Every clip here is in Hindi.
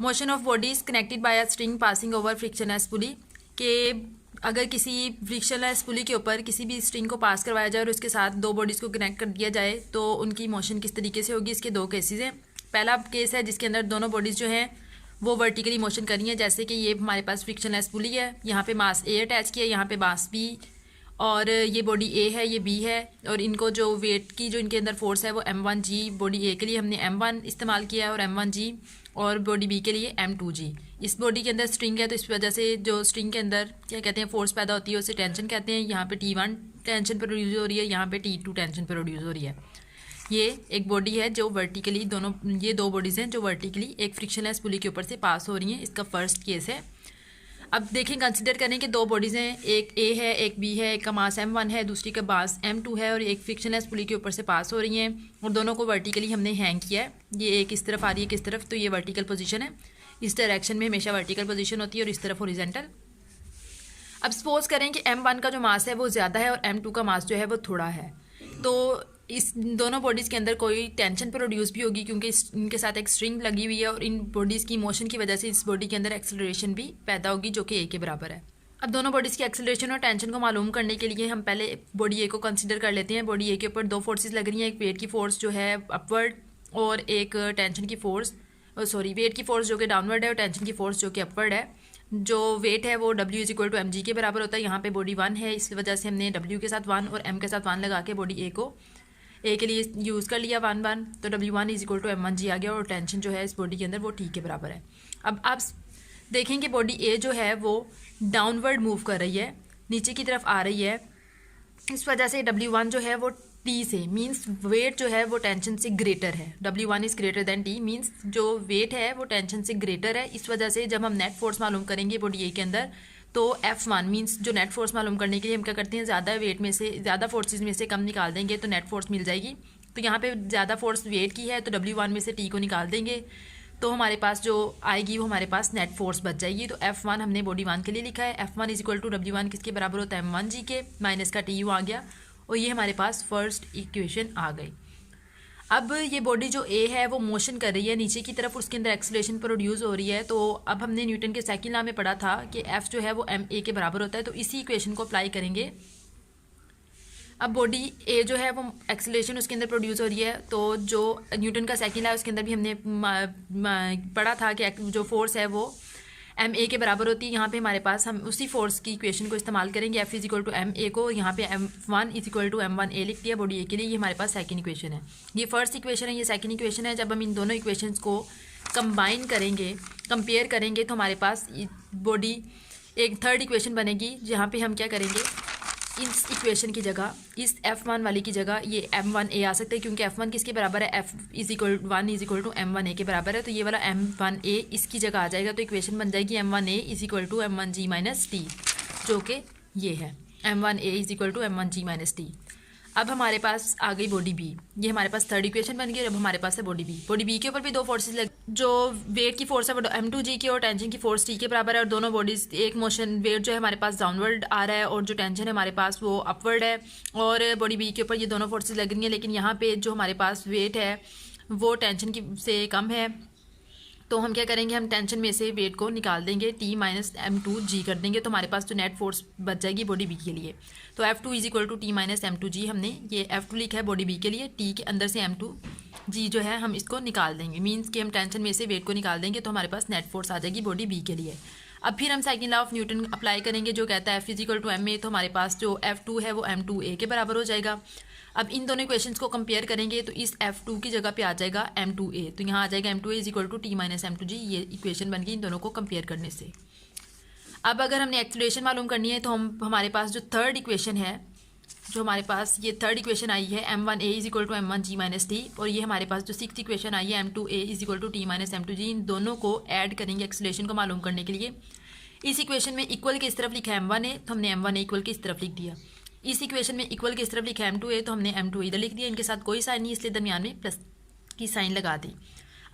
Motion of bodies connected by a string passing over frictionless pulley, के अगर किसी फ्रिक्शनलेस पुली के ऊपर किसी भी स्ट्रिंग को पास करवाया जाए और उसके साथ दो बॉडीज़ को कनेक्ट कर दिया जाए तो उनकी मोशन किस तरीके से होगी। इसके दो केसेस हैं। पहला केस है जिसके अंदर दोनों बॉडीज़ जो हैं वो वर्टिकली मोशन कर रही है, जैसे कि ये हमारे पास फ्रिक्शनलेस पुली है, यहाँ पे मास ए अटैच किया है, यहाँ पे मास बी, और ये बॉडी ए है, ये बी है, और इनको जो वेट की जो इनके अंदर फोर्स है वो M1G बॉडी ए के लिए हमने M1 इस्तेमाल किया है और M1G, और बॉडी बी के लिए M2G। इस बॉडी के अंदर स्ट्रिंग है तो इस वजह से जो स्ट्रिंग के अंदर क्या कहते हैं फोर्स पैदा होती है उसे टेंशन कहते हैं। यहाँ पे T1 टेंशन प्रोड्यूस हो रही है, यहाँ पे T2 टेंशन प्रोड्यूस हो रही है। ये एक बॉडी है जो वर्टिकली दोनों, ये दो बॉडीज़ हैं जो वर्टिकली एक फ्रिक्शनलेस पुली के ऊपर से पास हो रही हैं। इसका फर्स्ट केस है। अब देखें, कंसिडर करें कि दो बॉडीज़ हैं, एक ए है एक बी है, एक का मास M1 है दूसरी का मास M2 है, और एक फ्रिक्शनलेस पुली के ऊपर से पास हो रही हैं और दोनों को वर्टिकली हमने हैंग किया है। ये एक इस तरफ आ रही है किस तरफ, तो ये वर्टिकल पोजीशन है। इस डायरेक्शन में हमेशा वर्टिकल पोजीशन होती है और इस तरफ हॉरिजॉन्टल। अब सपोज करें कि M1 का जो मास है वो ज़्यादा है और M2 का मास जो है वो थोड़ा है, तो इस दोनों बॉडीज़ के अंदर कोई टेंशन प्रोड्यूस भी होगी क्योंकि इनके साथ एक स्ट्रिंग लगी हुई है, और इन बॉडीज़ की मोशन की वजह से इस बॉडी के अंदर एक्सेलरेशन भी पैदा होगी जो कि ए के बराबर है। अब दोनों बॉडीज़ की एक्सेलरेशन और टेंशन को मालूम करने के लिए हम पहले बॉडी ए को कंसिडर कर लेते हैं। बॉडी ए के ऊपर दो फोर्सेस लग रही हैं, एक वेट की फोर्स जो है अपवर्ड और एक टेंशन की फोर्स, वेट की फोर्स जो कि डाउनवर्ड है और टेंशन की फोर्स जो कि अपवर्ड है। जो वेट है वो W is equal to mg के बराबर होता है। यहाँ पे बॉडी 1 है, इस वजह से हमने W के साथ 1 और M के साथ 1 लगा के बॉडी ए को ए के लिए यूज़ कर लिया 1 तो W1 is equal to M1G आ गया, और टेंशन जो है इस बॉडी के अंदर वो T के बराबर है। अब आप देखेंगे बॉडी ए जो है वो डाउनवर्ड मूव कर रही है, नीचे की तरफ आ रही है, इस वजह से W1 जो है वो T से मींस वेट जो है वो टेंशन से ग्रेटर है। W1 is greater than T means जो वेट है वो टेंशन से ग्रेटर है। इस वजह से जब हम नेट फोर्स मालूम करेंगे बॉडी ए के अंदर तो F1 मींस जो नेट फोर्स मालूम करने के लिए हम क्या करते हैं, ज़्यादा वेट में से ज़्यादा फोर्सेज में से कम निकाल देंगे तो नेट फोर्स मिल जाएगी। तो यहाँ पे ज़्यादा फोर्स वेट की है तो W1 में से T को निकाल देंगे तो हमारे पास जो आएगी वो हमारे पास नेट फोर्स बच जाएगी। तो F1 हमने बॉडी 1 के लिए लिखा है। F1 is equal to W1 किसके बराबर होता है, M1G के, माइनस का TU आ गया, और ये हमारे पास फर्स्ट इक्वेशन आ गई। अब ये बॉडी जो ए है वो मोशन कर रही है नीचे की तरफ, उसके अंदर एक्सेलरेशन प्रोड्यूस हो रही है। तो अब हमने न्यूटन के सेकंड लॉ में पढ़ा था कि F जो है वो ma के बराबर होता है, तो इसी इक्वेशन को अप्लाई करेंगे। अब बॉडी ए जो है वो एक्सेलरेशन उसके अंदर प्रोड्यूस हो रही है, तो जो न्यूटन का सेकंड लॉ है उसके अंदर भी हमने पढ़ा था कि जो फोर्स है वो ma के बराबर होती है। यहाँ पे हमारे पास हम उसी फोर्स की इक्वेशन को इस्तेमाल करेंगे, F is equal to ma को यहाँ पे M1 is equal to M1a लिख दिया बॉडी ए के लिए। ये हमारे पास सेकंड इक्वेशन है, ये फर्स्ट इक्वेशन है, ये सेकंड इक्वेशन है। जब हम इन दोनों इक्वेशंस को कंबाइन करेंगे, कंपेयर करेंगे, तो हमारे पास बॉडी एक थर्ड इक्वेशन बनेगी जहाँ पे हम क्या करेंगे, इस इक्वेशन की जगह, इस F1 वाली की जगह ये M1a आ सकता है क्योंकि F1 किसके बराबर है, F is equal 1 is equal to M1a के बराबर है, तो ये वाला M1a इसकी जगह आ जाएगा। तो इक्वेशन बन जाएगी M1a is equal to M1g minus T, जो कि ये है M1a is equal to M1g minus T. अब हमारे पास आ गई बॉडी बी, ये हमारे पास थर्ड इक्वेशन बन गई। अब हमारे पास है बॉडी बी। बॉडी बी के ऊपर भी दो फोर्सेज लग, जो वेट की फोर्स है वो M2G की और टेंशन की फोर्स T के बराबर है, और दोनों बॉडीज एक मोशन, वेट जो है हमारे पास डाउनवर्ड आ रहा है और जो टेंशन है हमारे पास वो अपवर्ड है, और बॉडी बी के ऊपर ये दोनों फोर्सेज लग रही हैं। लेकिन यहाँ पे जो हमारे पास वेट है वो टेंशन की से कम है, तो हम क्या करेंगे, हम टेंशन में से वेट को निकाल देंगे, T माइनस M2G कर देंगे, तो हमारे पास जो नेट फोर्स बच जाएगी बॉडी बी के लिए। तो F2 is equal to T minus M2G, हमने ये F2 लिखा है बॉडी बी के लिए, T के अंदर से M2G जो है हम इसको निकाल देंगे, मीन्स कि हम टेंशन में से वेट को निकाल देंगे तो हमारे पास नेट फोर्स आ जाएगी बॉडी बी के लिए। अब फिर हम second law of Newton apply करेंगे जो कहता है F is equal to ma, तो हमारे पास जो F2 है वो M2a के बराबर हो जाएगा। अब इन दोनों इक्वेशंस को कंपेयर करेंगे तो इस F2 की जगह पे आ जाएगा M2a, तो यहाँ आ जाएगा M2a is equal to T minus M2G, ये इक्वेशन बन गई इन दोनों को कंपेयर करने से। अब अगर हमने एक्सेलरेशन मालूम करनी है तो हमारे पास जो थर्ड इक्वेशन है, जो हमारे पास ये थर्ड इक्वेशन आई है M1a is equal to M1g minus T, और ये हमारे पास जो सिक्स्थ इक्वेशन आई है M2a is equal to T minus M2g, इन दोनों को ऐड करेंगे एक्सेलरेशन को मालूम करने के लिए। इस इक्वेशन में इक्वल के इस तरफ लिखा है M1a, तो हमने M1a इक्वल के इस तरफ लिख दिया। इस इक्वेशन में इक्वल के इस तरफ लिखा है M2a, तो हमने M2 इधर लिख दिया। इनके साथ कोई साइन नहीं, इसलिए दरमियान में प्लस की साइन लगा दी।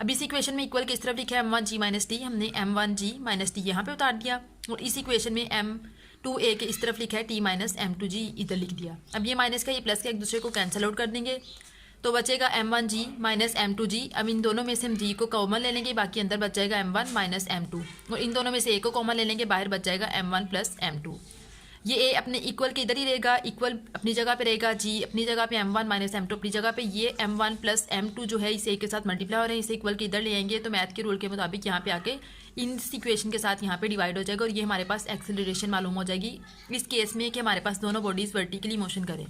अब इस इक्वेशन में इक्वल के इस तरफ लिखा है M1g माइनस टी, हमने M1g माइनस टी यहाँ पे उतार दिया, और इस इक्वेशन में M2a के इस तरफ लिखा है T माइनस M2g इधर लिख दिया। अब ये माइनस का ये प्लस का एक दूसरे को कैंसिल आउट कर देंगे, तो बचेगा m1g माइनस m2g। अब इन दोनों में से हम g को कॉमन ले लेंगे, बाकी अंदर बच जाएगा m1 माइनस m2, और इन दोनों में से a को कॉमन ले लेंगे, बाहर बच जाएगा m1 प्लस m2। ये a अपने इक्वल के इधर ही रहेगा, इक्वल अपनी जगह पे रहेगा, g अपनी जगह पे m1 माइनस m2 अपनी जगह पे। ये m1 प्लस m2 जो है इसे a के साथ मल्टीप्लाई हो रहे हैं, इसे इक्वल के इधर ले आएंगे तो मैथ के रूल के मुताबिक यहाँ पे आके इन इक्वेशन के साथ यहाँ पे डिवाइड हो जाएगा, और ये हमारे पास एक्सेलरेशन मालूम हो जाएगी इस केस में कि हमारे पास दोनों बॉडीज़ वर्टिकली मोशन करें।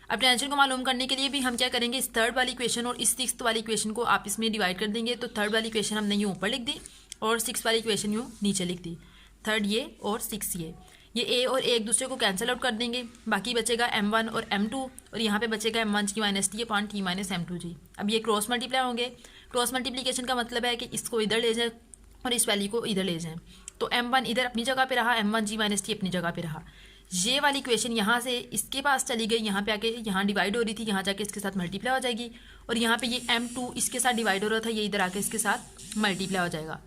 अब टेंशन को मालूम करने के लिए भी हम क्या करेंगे, इस थर्ड वाली इक्वेशन और इस सिक्स्थ वाली इक्वेशन को आप इसमें डिवाइड कर देंगे। तो थर्ड वाली इक्वेशन हमने यूँ ऊपर लिख दी और सिक्स वाली इक्वेशन यूँ नीचे लिख दी। थर्ड ये और सिक्स ये a और a एक दूसरे को कैंसिल आउट कर देंगे, बाकी बचेगा m1 और m2, और यहाँ पे बचेगा m1g minus t upon t minus m2g। अब ये क्रॉस मल्टीप्लाई होंगे। क्रॉस मल्टीप्लिकेशन का मतलब है कि इसको इधर ले जाए और इस वैल्यू को इधर ले जाएं। तो m1 इधर अपनी जगह पे रहा, m1g माइनस t अपनी जगह पे रहा। ये वाली इक्वेशन यहाँ से इसके पास चली गई, यहाँ पे आके यहाँ डिवाइड हो रही थी, यहाँ जाके इसके साथ मल्टीप्लाई हो जाएगी, और यहाँ पे ये m2 इसके साथ डिवाइड हो रहा था, ये इधर आके इसके साथ मल्टीप्लाई हो जाएगा।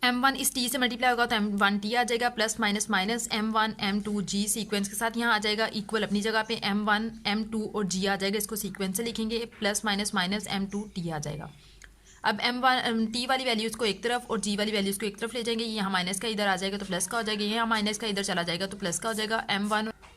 m1 इस t से मल्टीप्लाई होगा तो m1t आ जाएगा, plus minus minus m1 m2g sequence के साथ यहाँ आ जाएगा, इक्वल अपनी जगह पे m1 m2 और g आ जाएगा, इसको सीक्वेंस से लिखेंगे, प्लस माइनस माइनस m2t आ जाएगा। अब m1 t वाली वैल्यूज़ को एक तरफ और g वाली वैल्यूज़ को एक तरफ ले जाएंगे, यहाँ माइनस का इधर आ जाएगा तो प्लस का हो जाएगा, यहाँ माइनस का इधर चला जाएगा तो प्लस का हो जाएगा।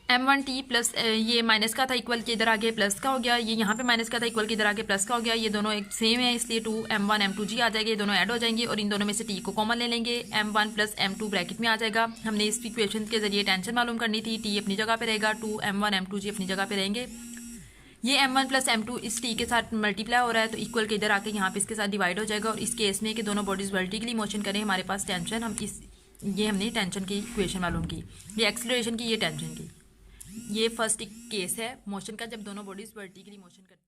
m1t प्लस ये माइनस का था इक्वल के इधर आगे प्लस का हो गया, ये यहाँ पे माइनस का था इक्वल के इधर आगे प्लस का हो गया, ये दोनों एक सेम है इसलिए 2m1 m2g आ जाएगा, ये दोनों ऐड हो जाएंगे और इन दोनों में से t को कॉमन ले लेंगे, m1 प्लस m2 ब्रैकेट में आ जाएगा। हमने इस इक्वेशन के जरिए टेंशन मालूम करनी थी, t अपनी जगह पे रहेगा, 2m1 m2g अपनी जगह पे रहेंगे। ये m1 प्लस m2 इस t के साथ मल्टीप्लाई हो रहा है तो इक्वल के इधर आके यहाँ पे इसके साथ डिवाइड हो जाएगा, और इस केस में कि दोनों बॉडीज वर्टिकली मोशन करें हमारे पास टेंशन, हम इस ये हमने टेंशन की इक्वेशन मालूम की, ये एक्सेलरेशन की, ये टेंशन की। ये फर्स्ट केस है मोशन का जब दोनों बॉडीज वर्टिकली मोशन करती हैं।